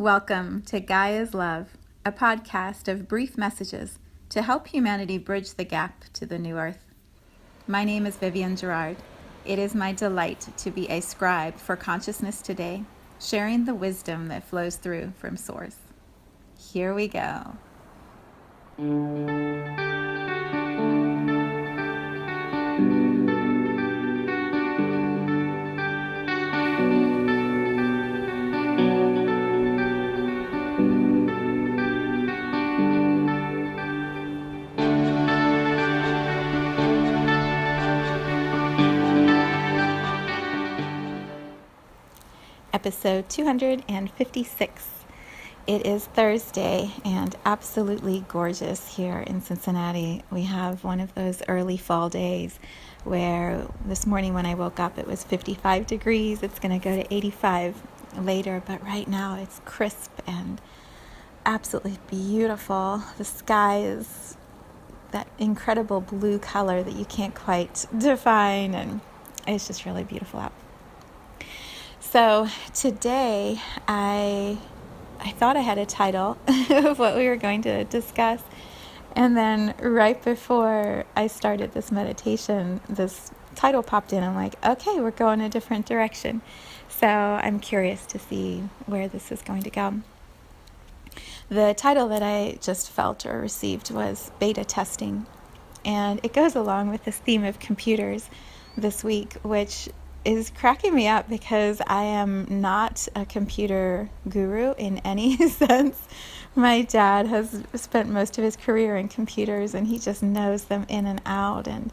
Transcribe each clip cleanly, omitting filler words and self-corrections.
Welcome to Gaia's Love, a podcast of brief messages to help humanity bridge the gap to the new earth. My name is Vivienne Gerard. It is my delight to be a scribe for consciousness today, sharing the wisdom that flows through from Source. Here we go. Episode 256. It is Thursday and absolutely gorgeous here in Cincinnati. We have one of those early fall days where this morning when I woke up it was 55 degrees. It's going to go to 85 later, but right now it's crisp and absolutely beautiful. The sky is that incredible blue color that you can't quite define, and it's just really beautiful out. So today I thought I had a title of what we were going to discuss, and then right before I started this meditation, this title popped in. I'm like, okay, we're going a different direction. So I'm curious to see where this is going to go. The title that I just felt or received was beta testing, and it goes along with this theme of computers this week, which is cracking me up because I am not a computer guru in any sense. My dad has spent most of his career in computers and he just knows them in and out. And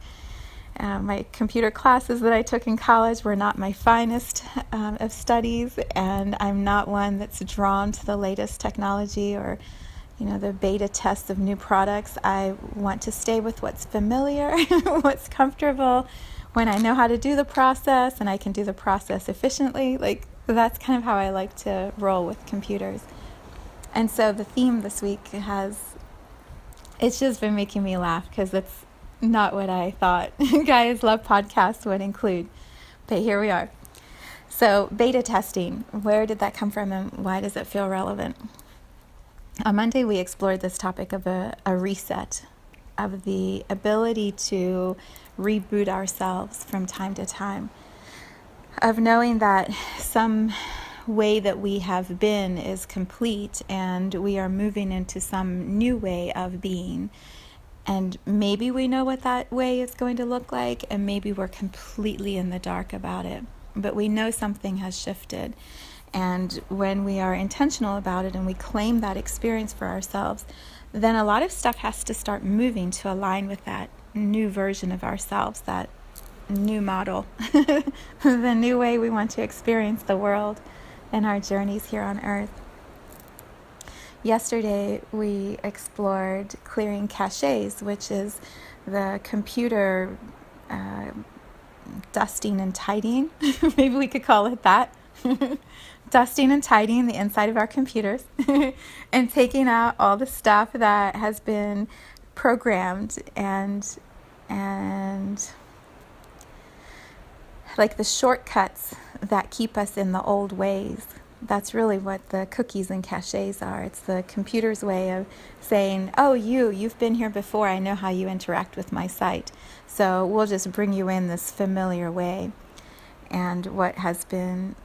my computer classes that I took in college were not my finest of studies, and I'm not one that's drawn to the latest technology or the beta tests of new products. I want to stay with what's familiar, what's comfortable. When I know how to do the process and I can do the process efficiently, that's kind of how I like to roll with computers. And so the theme this week it's just been making me laugh because it's not what I thought Gaia's Love podcast would include. But here we are. So beta testing, where did that come from and why does it feel relevant? On Monday, we explored this topic of a reset, of the ability to reboot ourselves from time to time, of knowing that some way that we have been is complete and we are moving into some new way of being. And maybe we know what that way is going to look like, and maybe we're completely in the dark about it, but we know something has shifted. And when we are intentional about it and we claim that experience for ourselves, then a lot of stuff has to start moving to align with that new version of ourselves, that new model, the new way we want to experience the world and our journeys here on Earth. Yesterday, we explored clearing caches, which is the computer dusting and tidying. Maybe we could call it that. Dusting and tidying the inside of our computers and taking out all the stuff that has been programmed and like the shortcuts that keep us in the old ways. That's really what the cookies and caches are. It's the computer's way of saying, oh, you've been here before. I know how you interact with my site. So we'll just bring you in this familiar way. And what has been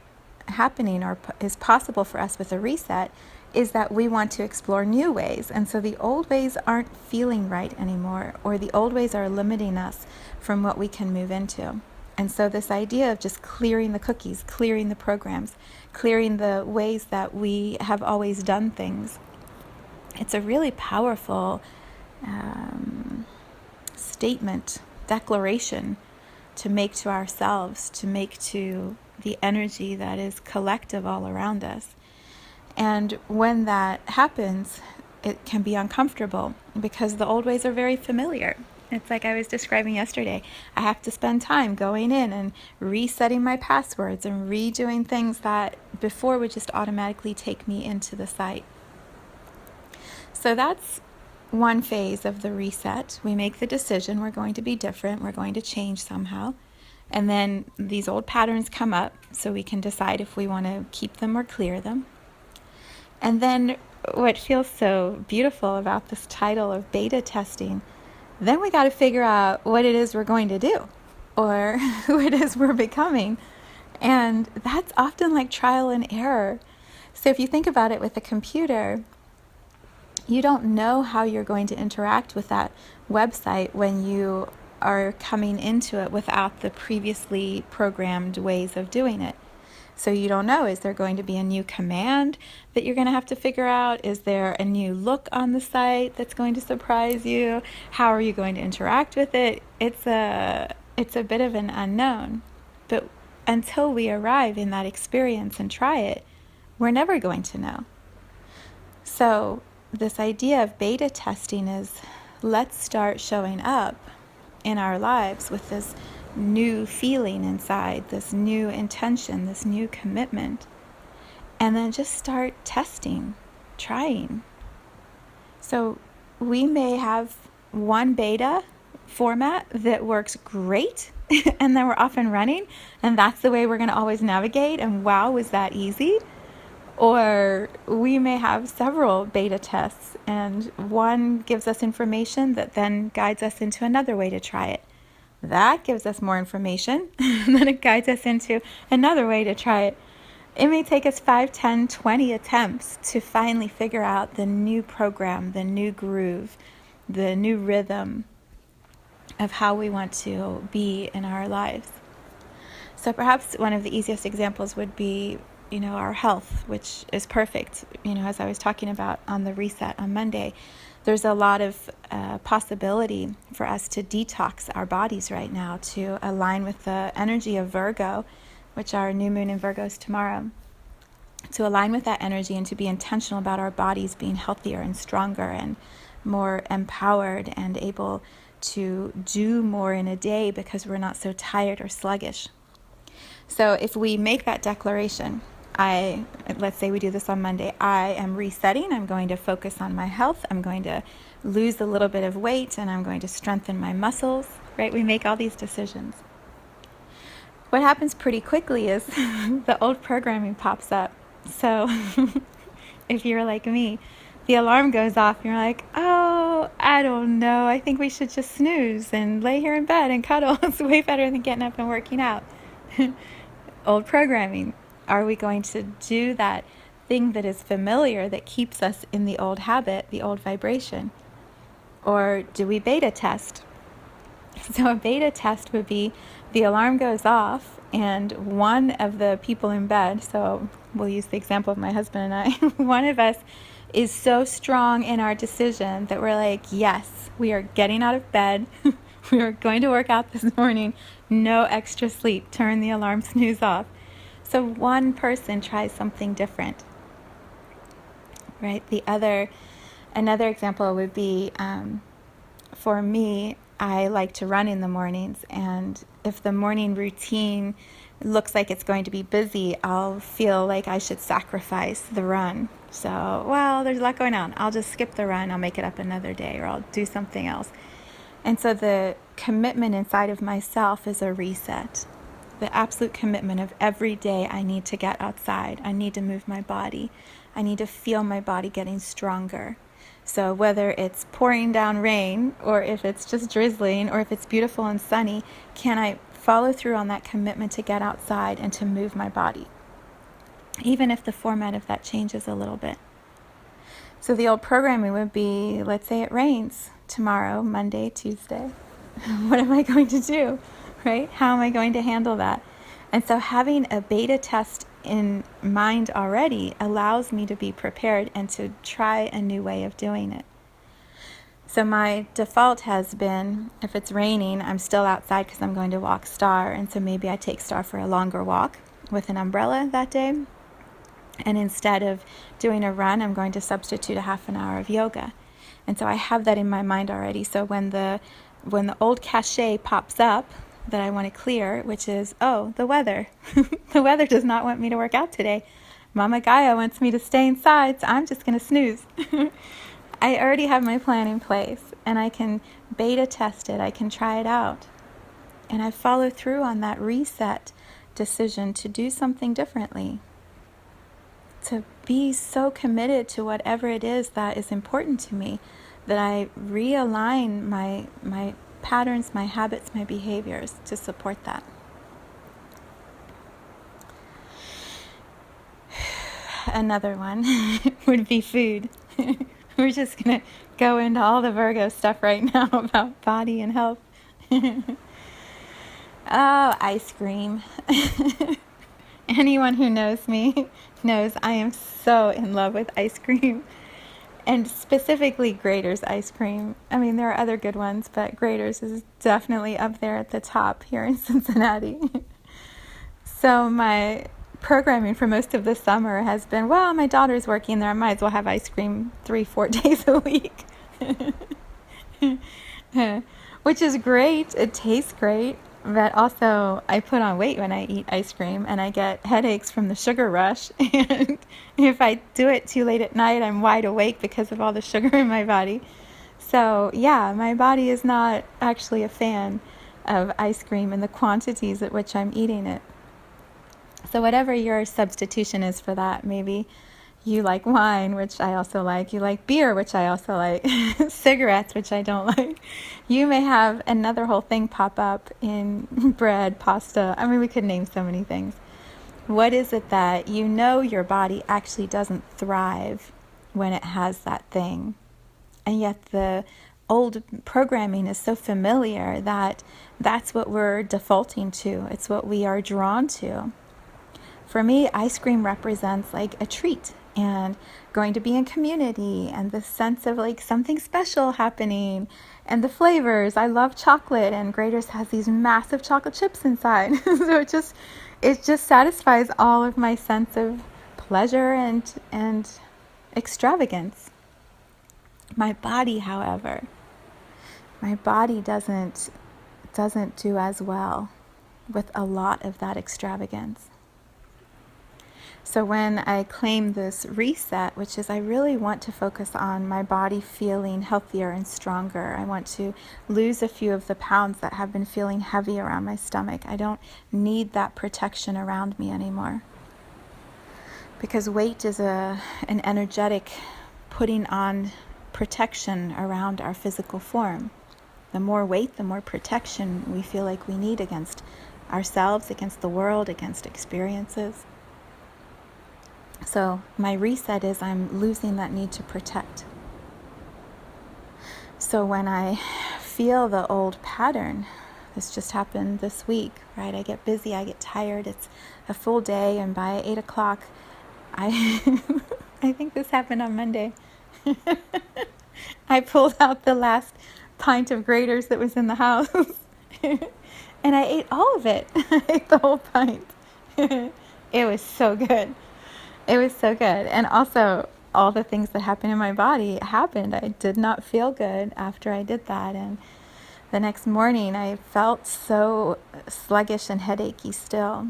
happening or is possible for us with a reset is that we want to explore new ways, and so the old ways aren't feeling right anymore, or the old ways are limiting us from what we can move into. And so this idea of just clearing the cookies, clearing the programs, clearing the ways that we have always done things, it's a really powerful statement, declaration to make to ourselves, to make to the energy that is collective all around us. And when that happens, it can be uncomfortable because the old ways are very familiar. It's like I was describing yesterday. I have to spend time going in and resetting my passwords and redoing things that before would just automatically take me into the site. So that's one phase of the reset. We make the decision we're going to be different, we're going to change somehow. And then these old patterns come up so we can decide if we want to keep them or clear them. And then what feels so beautiful about this title of beta testing, then we got to figure out what it is we're going to do or who it is we're becoming. And that's often like trial and error. So if you think about it with a computer, you don't know how you're going to interact with that website when you are coming into it without the previously programmed ways of doing it. So you don't know, is there going to be a new command that you're going to have to figure out? Is there a new look on the site that's going to surprise you? How are you going to interact with it? It's a bit of an unknown. But until we arrive in that experience and try it, we're never going to know. So this idea of beta testing is, let's start showing up in our lives with this new feeling inside, this new intention, this new commitment, and then just start testing, trying. So we may have one beta format that works great and then we're off and running, and that's the way we're going to always navigate, and wow, was that easy? Or we may have several beta tests, and one gives us information that then guides us into another way to try it. That gives us more information, and then it guides us into another way to try it. It may take us 5, 10, 20 attempts to finally figure out the new program, the new groove, the new rhythm of how we want to be in our lives. So perhaps one of the easiest examples would be, our health, which is perfect. As I was talking about on the reset on Monday, there's a lot of possibility for us to detox our bodies right now, to align with the energy of Virgo, which our new moon in Virgo is tomorrow, to align with that energy and to be intentional about our bodies being healthier and stronger and more empowered and able to do more in a day because we're not so tired or sluggish. So if we make that declaration, let's say we do this on Monday, I am resetting, I'm going to focus on my health, I'm going to lose a little bit of weight, and I'm going to strengthen my muscles, right? We make all these decisions. What happens pretty quickly is the old programming pops up. So if you're like me, the alarm goes off, and you're like, oh, I don't know, I think we should just snooze and lay here in bed and cuddle. It's way better than getting up and working out. Old programming. Are we going to do that thing that is familiar, that keeps us in the old habit, the old vibration? Or do we beta test? So a beta test would be the alarm goes off and one of the people in bed, so we'll use the example of my husband and I, one of us is so strong in our decision that we're like, yes, we are getting out of bed. We are going to work out this morning. No extra sleep. Turn the alarm snooze off. So one person tries something different, right? Another example would be, for me, I like to run in the mornings, and if the morning routine looks like it's going to be busy, I'll feel like I should sacrifice the run. So, there's a lot going on. I'll just skip the run. I'll make it up another day, or I'll do something else. And so the commitment inside of myself is a reset. The absolute commitment of every day I need to get outside. I need to move my body. I need to feel my body getting stronger. So whether it's pouring down rain, or if it's just drizzling, or if it's beautiful and sunny, can I follow through on that commitment to get outside and to move my body? Even if the format of that changes a little bit. So the old programming would be, let's say it rains tomorrow, Monday, Tuesday. What am I going to do, right? How am I going to handle that? And so having a beta test in mind already allows me to be prepared and to try a new way of doing it. So my default has been, if it's raining, I'm still outside because I'm going to walk Star. And so maybe I take Star for a longer walk with an umbrella that day. And instead of doing a run, I'm going to substitute a half an hour of yoga. And so I have that in my mind already. So when the old cachet pops up that I want to clear, which is, the weather. The weather does not want me to work out today. Mama Gaia wants me to stay inside, so I'm just going to snooze. I already have my plan in place, and I can beta test it. I can try it out. And I follow through on that reset decision to do something differently. to be so committed to whatever it is that is important to me that I realign my patterns, my habits, my behaviors to support that. Another one would be food. We're just going to go into all the Virgo stuff right now about body and health. Oh, ice cream. Anyone who knows me knows I am so in love with ice cream, and specifically Grater's ice cream. I mean, there are other good ones, but Grater's is definitely up there at the top here in Cincinnati. So my programming for most of the summer has been, well, my daughter's working there, I might as well have ice cream 3-4 days a week. Which is great. It tastes great. But also, I put on weight when I eat ice cream, and I get headaches from the sugar rush. And if I do it too late at night, I'm wide awake because of all the sugar in my body. So, yeah, my body is not actually a fan of ice cream and the quantities at which I'm eating it. So whatever your substitution is for that, maybe you like wine, which I also like. You like beer, which I also like. Cigarettes, which I don't like. You may have another whole thing pop up in bread, pasta. I mean, we could name so many things. What is it that you know your body actually doesn't thrive when it has that thing? And yet the old programming is so familiar that that's what we're defaulting to. It's what we are drawn to. For me, ice cream represents like a treat and going to be in community and the sense of like something special happening and the flavors. I love chocolate, and Grater's has these massive chocolate chips inside. So it just satisfies all of my sense of pleasure and extravagance. My body, however, doesn't do as well with a lot of that extravagance. So when I claim this reset, which is I really want to focus on my body feeling healthier and stronger. I want to lose a few of the pounds that have been feeling heavy around my stomach. I don't need that protection around me anymore. Because weight is an energetic putting on protection around our physical form. The more weight, the more protection we feel like we need against ourselves, against the world, against experiences. So my reset is I'm losing that need to protect. So when I feel the old pattern, this just happened this week, right? I get busy, I get tired, it's a full day, and by 8 o'clock, I think this happened on Monday. I pulled out the last pint of Grater's that was in the house, and I ate all of it. I ate the whole pint. It was so good. It was so good. And also, all the things that happened in my body happened. I did not feel good after I did that. And the next morning, I felt so sluggish and headachy still.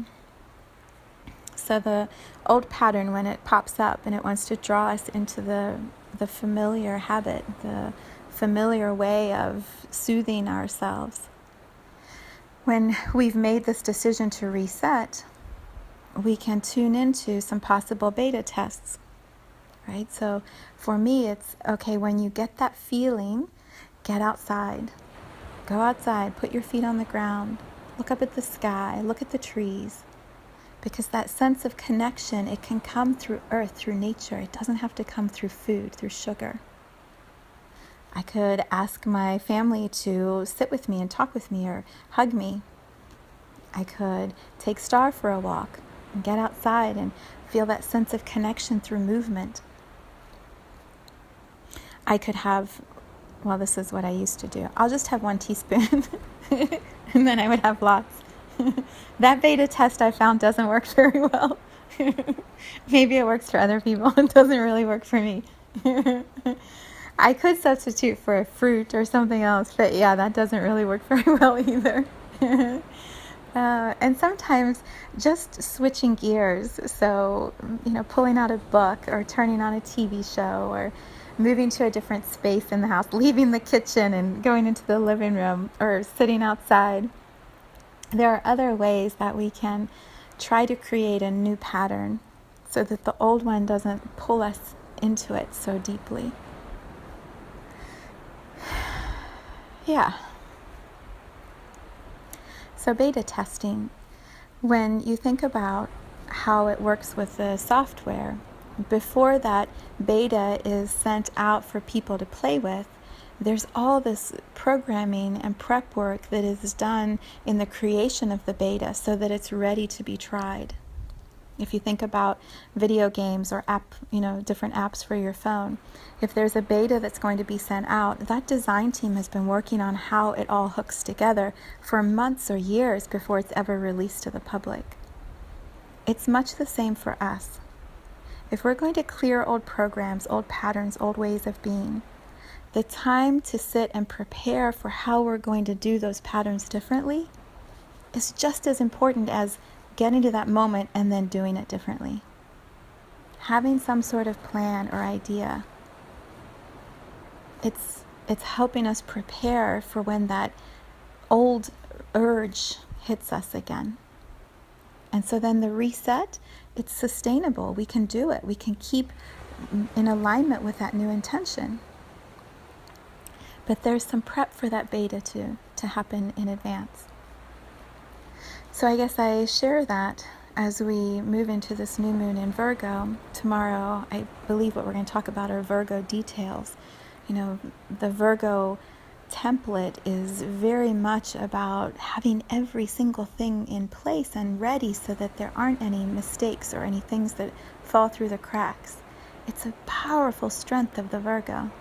So the old pattern, when it pops up and it wants to draw us into the familiar habit, the familiar way of soothing ourselves. When we've made this decision to reset, we can tune into some possible beta tests, right? So for me, it's, okay, when you get that feeling, get outside. Go outside, put your feet on the ground, look up at the sky, look at the trees. Because that sense of connection, it can come through earth, through nature. It doesn't have to come through food, through sugar. I could ask my family to sit with me and talk with me or hug me. I could take Star for a walk and get outside and feel that sense of connection through movement. I could have, well, this is what I used to do. I'll just have 1 teaspoon and then I would have lots. That beta test I found doesn't work very well. Maybe it works for other people. It doesn't really work for me. I could substitute for a fruit or something else, but yeah, that doesn't really work very well either. And sometimes just switching gears, so, pulling out a book or turning on a TV show or moving to a different space in the house, leaving the kitchen and going into the living room or sitting outside. There are other ways that we can try to create a new pattern. so that the old one doesn't pull us into it so deeply. Yeah. So beta testing, when you think about how it works with the software, before that beta is sent out for people to play with, there's all this programming and prep work that is done in the creation of the beta so that it's ready to be tried. If you think about video games or different apps for your phone, if there's a beta that's going to be sent out, that design team has been working on how it all hooks together for months or years before it's ever released to the public. It's much the same for us. If we're going to clear old programs, old patterns, old ways of being, the time to sit and prepare for how we're going to do those patterns differently is just as important as getting to that moment and then doing it differently. Having some sort of plan or idea, it's helping us prepare for when that old urge hits us again. And so then the reset, it's sustainable. We can do it. We can keep in alignment with that new intention. But there's some prep for that beta to happen in advance. So I guess I share that as we move into this new moon in Virgo. Tomorrow, I believe what we're going to talk about are Virgo details. The Virgo template is very much about having every single thing in place and ready so that there aren't any mistakes or any things that fall through the cracks. It's a powerful strength of the Virgo.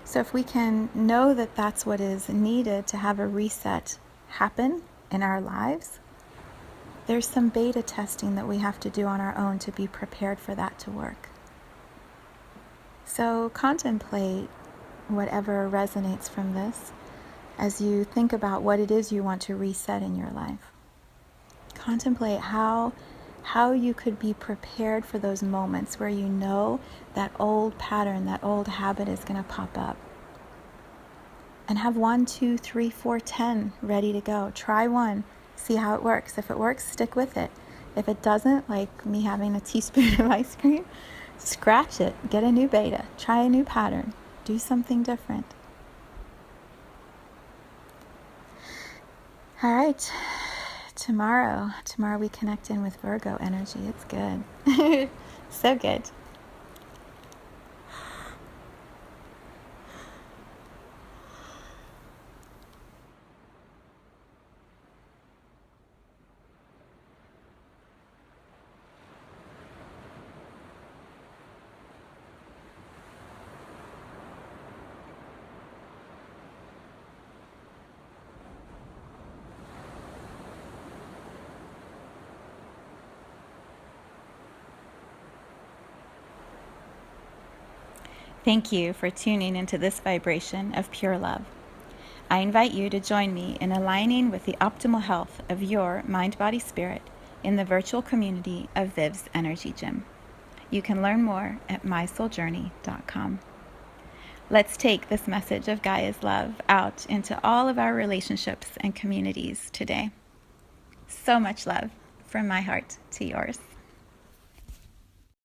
So if we can know that that's what is needed to have a reset happen in our lives, there's some beta testing that we have to do on our own to be prepared for that to work. So contemplate whatever resonates from this as you think about what it is you want to reset in your life. Contemplate how you could be prepared for those moments where you know that old pattern, that old habit is going to pop up. And have 1, 2, 3, 4, 10 ready to go. Try one, see how it works. If it works, stick with it. If it doesn't, like me having a teaspoon of ice cream, scratch it, get a new beta, try a new pattern, do something different. All right, tomorrow we connect in with Virgo energy. It's good. So good. Thank you for tuning into this vibration of pure love. I invite you to join me in aligning with the optimal health of your mind, body, spirit in the virtual community of Viv's Energy Gym. You can learn more at mysouljourney.com. Let's take this message of Gaia's love out into all of our relationships and communities today. So much love from my heart to yours.